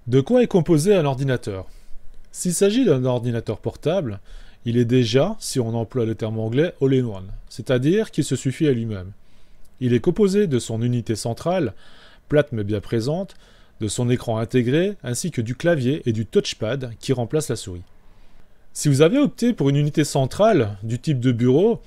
De quoi est composé un ordinateur? S'il s'agit d'un ordinateur portable, il est déjà, si on emploie le terme anglais, all-in-one, c'est-à-dire qu'il se suffit à lui-même. Il est composé de son unité centrale, plate mais bien présente, de son écran intégré, ainsi que du clavier et du touchpad qui remplacent la souris. Si vous avez opté pour une unité centrale du type de bureau,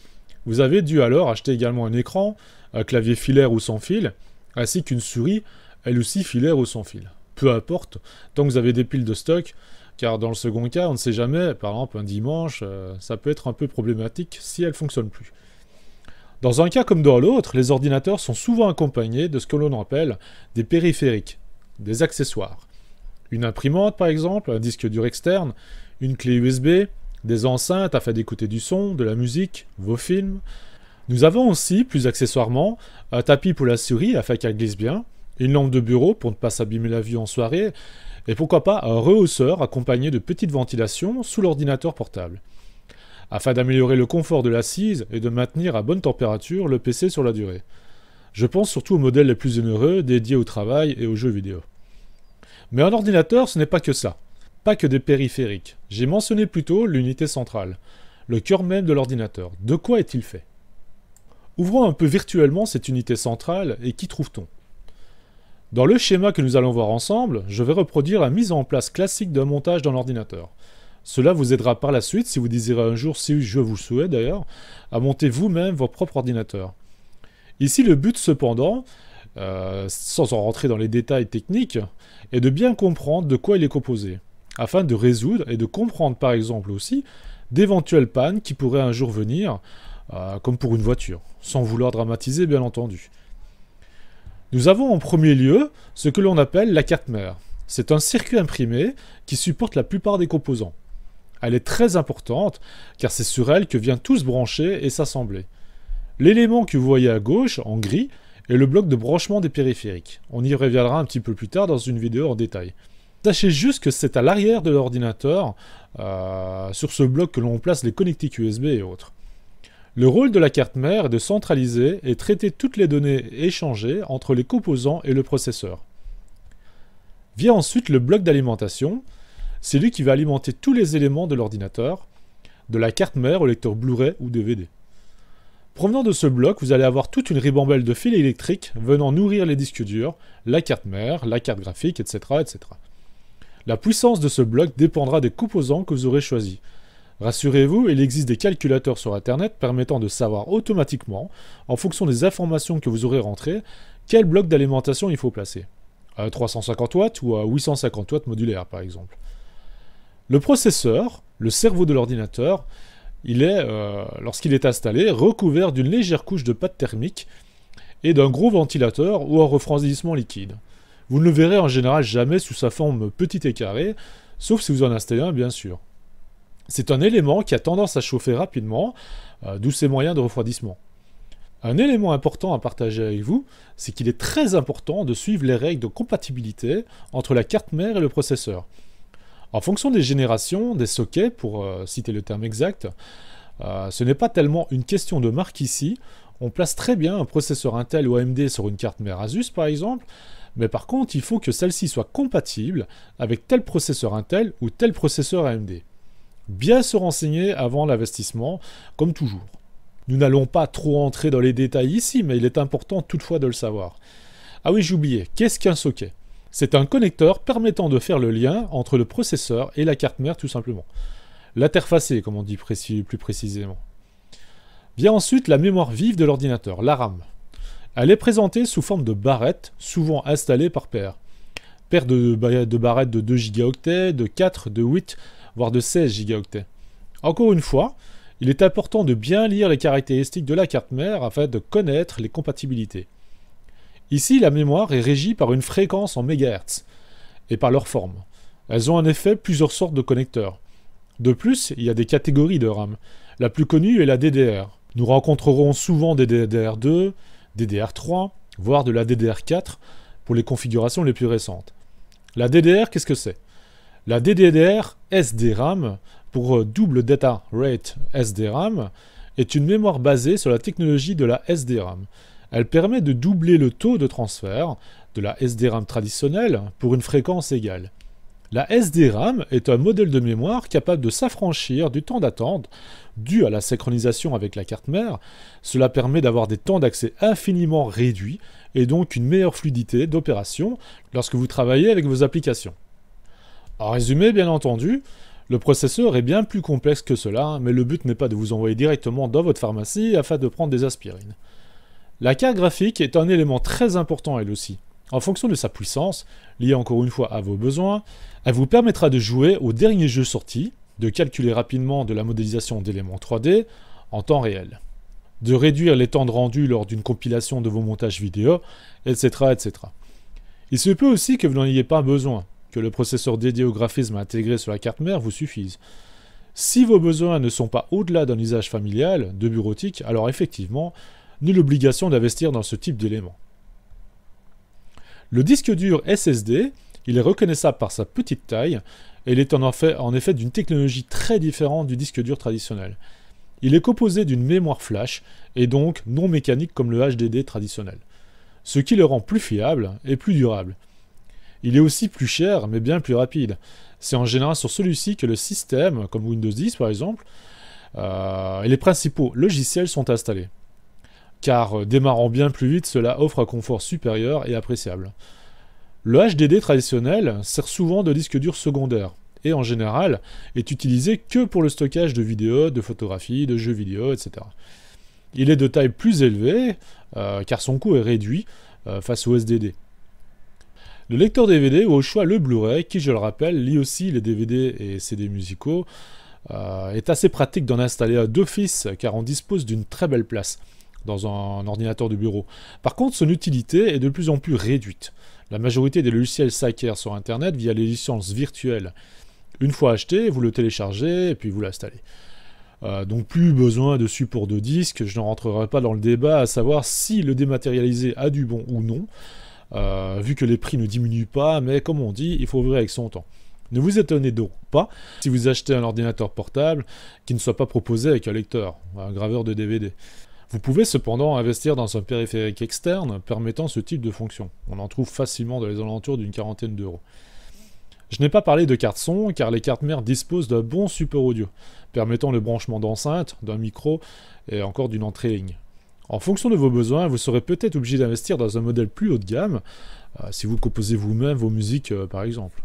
vous avez dû alors acheter également un écran, un clavier filaire ou sans fil, ainsi qu'une souris, elle aussi filaire ou sans fil. Peu importe, tant que vous avez des piles de stock, car dans le second cas, on ne sait jamais, par exemple un dimanche, ça peut être un peu problématique si elle ne fonctionne plus. Dans un cas comme dans l'autre, les ordinateurs sont souvent accompagnés de ce que l'on appelle des périphériques, des accessoires. Une imprimante par exemple, un disque dur externe, une clé USB, des enceintes afin d'écouter du son, de la musique, vos films. Nous avons aussi, plus accessoirement, un tapis pour la souris afin qu'elle glisse bien, une lampe de bureau pour ne pas s'abîmer la vue en soirée, et pourquoi pas un rehausseur accompagné de petites ventilations sous l'ordinateur portable, afin d'améliorer le confort de l'assise et de maintenir à bonne température le PC sur la durée. Je pense surtout aux modèles les plus onéreux dédiés au travail et aux jeux vidéo. Mais un ordinateur, ce n'est pas que ça. Pas que des périphériques. J'ai mentionné plutôt l'unité centrale, le cœur même de l'ordinateur. De quoi est-il fait? Ouvrons un peu virtuellement cette unité centrale et qu'y trouve-t-on? Dans le schéma que nous allons voir ensemble, je vais reproduire la mise en place classique d'un montage dans l'ordinateur. Cela vous aidera par la suite, si vous désirez un jour, si je vous le souhaite d'ailleurs, à monter vous-même votre propre ordinateur. Ici, le but cependant, sans en rentrer dans les détails techniques, est de bien comprendre de quoi il est composé, afin de résoudre et de comprendre par exemple aussi d'éventuelles pannes qui pourraient un jour venir, comme pour une voiture, sans vouloir dramatiser bien entendu. Nous avons en premier lieu ce que l'on appelle la carte mère. C'est un circuit imprimé qui supporte la plupart des composants. Elle est très importante car c'est sur elle que vient tout se brancher et s'assembler. L'élément que vous voyez à gauche, en gris, est le bloc de branchement des périphériques. On y reviendra un petit peu plus tard dans une vidéo en détail. Sachez juste que c'est à l'arrière de l'ordinateur, sur ce bloc que l'on place les connectiques USB et autres. Le rôle de la carte mère est de centraliser et traiter toutes les données échangées entre les composants et le processeur. Vient ensuite le bloc d'alimentation, c'est lui qui va alimenter tous les éléments de l'ordinateur, de la carte mère au lecteur Blu-ray ou DVD. Provenant de ce bloc, vous allez avoir toute une ribambelle de fils électriques venant nourrir les disques durs, la carte mère, la carte graphique, etc., etc. La puissance de ce bloc dépendra des composants que vous aurez choisis. Rassurez-vous, il existe des calculateurs sur Internet permettant de savoir automatiquement, en fonction des informations que vous aurez rentrées, quel bloc d'alimentation il faut placer. À 350 watts ou à 850 watts modulaire par exemple. Le processeur, le cerveau de l'ordinateur, il est, lorsqu'il est installé, recouvert d'une légère couche de pâte thermique et d'un gros ventilateur ou un refroidissement liquide. Vous ne le verrez en général jamais sous sa forme petite et carrée, sauf si vous en installez un bien sûr. C'est un élément qui a tendance à chauffer rapidement, d'où ses moyens de refroidissement. Un élément important à partager avec vous, c'est qu'il est très important de suivre les règles de compatibilité entre la carte mère et le processeur. En fonction des générations, des sockets, pour citer le terme exact, ce n'est pas tellement une question de marque ici. On place très bien un processeur Intel ou AMD sur une carte mère Asus par exemple, mais par contre il faut que celle-ci soit compatible avec tel processeur Intel ou tel processeur AMD. Bien se renseigner avant l'investissement, comme toujours. Nous n'allons pas trop entrer dans les détails ici, mais il est important toutefois de le savoir. Ah oui, j'ai oublié, qu'est-ce qu'un socket? C'est un connecteur permettant de faire le lien entre le processeur et la carte mère tout simplement. L'interfacé, comme on dit plus précisément. Vient ensuite la mémoire vive de l'ordinateur, la RAM. Elle est présentée sous forme de barrettes, souvent installées par paire. Paire de barrettes de 2 gigaoctets, de 4, de 8, voire de 16 gigaoctets. Encore une fois, il est important de bien lire les caractéristiques de la carte mère afin de connaître les compatibilités. Ici, la mémoire est régie par une fréquence en mégahertz et par leur forme. Elles ont en effet plusieurs sortes de connecteurs. De plus, il y a des catégories de RAM. La plus connue est la DDR. Nous rencontrerons souvent des DDR2, DDR3, voire de la DDR4 pour les configurations les plus récentes. La DDR, qu'est-ce que c'est? La DDR SDRAM, pour Double Data Rate SDRAM, est une mémoire basée sur la technologie de la SDRAM. Elle permet de doubler le taux de transfert de la SDRAM traditionnelle pour une fréquence égale. La SDRAM est un modèle de mémoire capable de s'affranchir du temps d'attente dû à la synchronisation avec la carte mère. Cela permet d'avoir des temps d'accès infiniment réduits et donc une meilleure fluidité d'opération lorsque vous travaillez avec vos applications. En résumé, bien entendu, le processeur est bien plus complexe que cela, mais le but n'est pas de vous envoyer directement dans votre pharmacie afin de prendre des aspirines. La carte graphique est un élément très important elle aussi. En fonction de sa puissance, liée encore une fois à vos besoins, elle vous permettra de jouer aux derniers jeux sortis, de calculer rapidement de la modélisation d'éléments 3D en temps réel, de réduire les temps de rendu lors d'une compilation de vos montages vidéo, etc. etc. Il se peut aussi que vous n'en ayez pas besoin, que le processeur dédié au graphisme intégré sur la carte mère vous suffise. Si vos besoins ne sont pas au-delà d'un usage familial, de bureautique, alors effectivement, nulle obligation d'investir dans ce type d'éléments. Le disque dur SSD, il est reconnaissable par sa petite taille, et il est en effet d'une technologie très différente du disque dur traditionnel. Il est composé d'une mémoire flash, et donc non mécanique comme le HDD traditionnel, ce qui le rend plus fiable et plus durable. Il est aussi plus cher, mais bien plus rapide. C'est en général sur celui-ci que le système, comme Windows 10 par exemple, et les principaux logiciels sont installés. Car démarrant bien plus vite, cela offre un confort supérieur et appréciable. Le HDD traditionnel sert souvent de disque dur secondaire, et en général est utilisé que pour le stockage de vidéos, de photographies, de jeux vidéo, etc. Il est de taille plus élevée, car son coût est réduit face au SSD. Le lecteur DVD ou au choix le Blu-ray, qui je le rappelle, lit aussi les DVD et CD musicaux, est assez pratique d'en installer à d'office, car on dispose d'une très belle place dans un ordinateur de bureau. Par contre, son utilité est de plus en plus réduite. La majorité des logiciels s'acquièrent sur Internet via les licences virtuelles. Une fois acheté, vous le téléchargez et puis vous l'installez. Donc plus besoin de support de disque, je ne rentrerai pas dans le débat à savoir si le dématérialisé a du bon ou non, vu que les prix ne diminuent pas, mais comme on dit, il faut ouvrir avec son temps. Ne vous étonnez donc pas si vous achetez un ordinateur portable qui ne soit pas proposé avec un lecteur, un graveur de DVD. Vous pouvez cependant investir dans un périphérique externe permettant ce type de fonction. On en trouve facilement dans les alentours d'une quarantaine d'euros. Je n'ai pas parlé de carte son, car les cartes mères disposent d'un bon support audio, permettant le branchement d'enceintes, d'un micro et encore d'une entrée ligne. En fonction de vos besoins, vous serez peut-être obligé d'investir dans un modèle plus haut de gamme, si vous composez vous-même vos musiques par exemple.